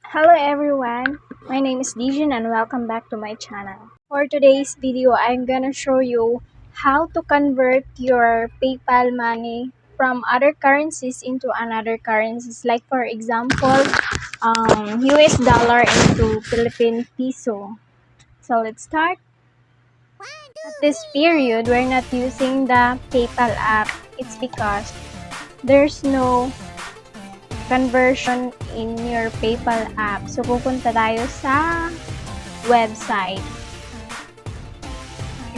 Hello everyone, my name is Dijon and welcome back to my channel. For today's video, I'm gonna show you how to convert your PayPal money from other currencies into another currencies. Like for example, US dollar into Philippine peso. So let's start. At this period, we're not using the PayPal app. It's because there's no conversion in your PayPal app. So, pupunta tayo sa website.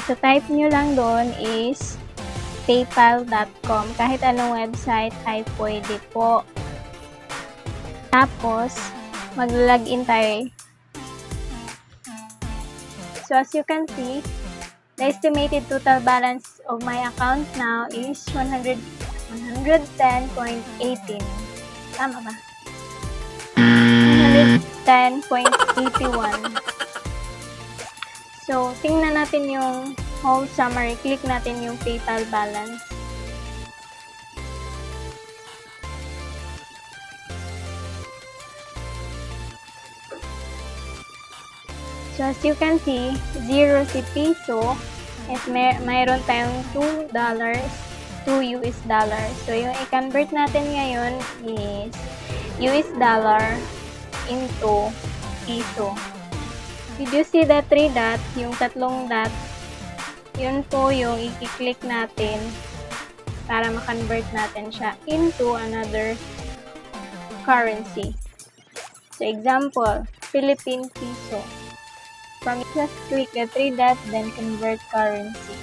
So, type nyo lang doon is paypal.com. Kahit anong website ay pwede po. Tapos, mag-login tayo. So, as you can see, the estimated total balance of my account now is 110.18. Tama ba? 110.81. So, tingnan natin yung whole summary. Click natin yung PayPal balance. So, as you can see, 0 si peso at mayroon tayong $2, 2 US dollars. So, yung i-convert natin ngayon is US dollar into peso. Did you see the 3 dots? Yung tatlong dots, yun po yung i-click natin para ma-convert natin siya into another currency. So, example, Philippine peso. From just click the 3 dots, then convert currency.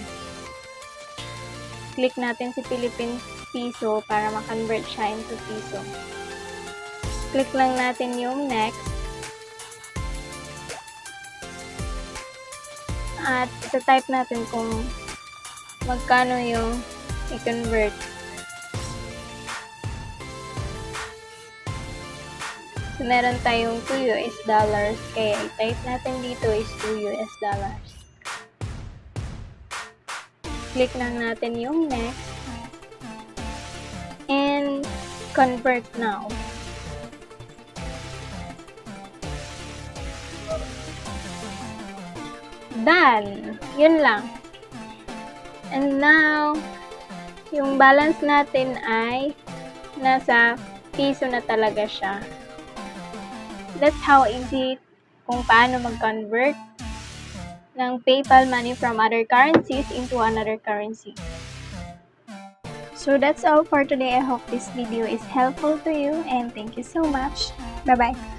Click natin si Philippine peso para ma-convert siya into peso. Click lang natin yung next. At type natin kung magkano yung i-convert. So, meron tayong 2 US dollars. Kaya i-type natin dito is 2 US dollars. Click lang natin yung next. And convert now. Done! Yun lang. And now, yung balance natin ay nasa piso na talaga siya. That's how easy kung paano mag-convert ng PayPal money from other currencies into another currency. So that's all for today. I hope this video is helpful to you and thank you so much. Bye-bye.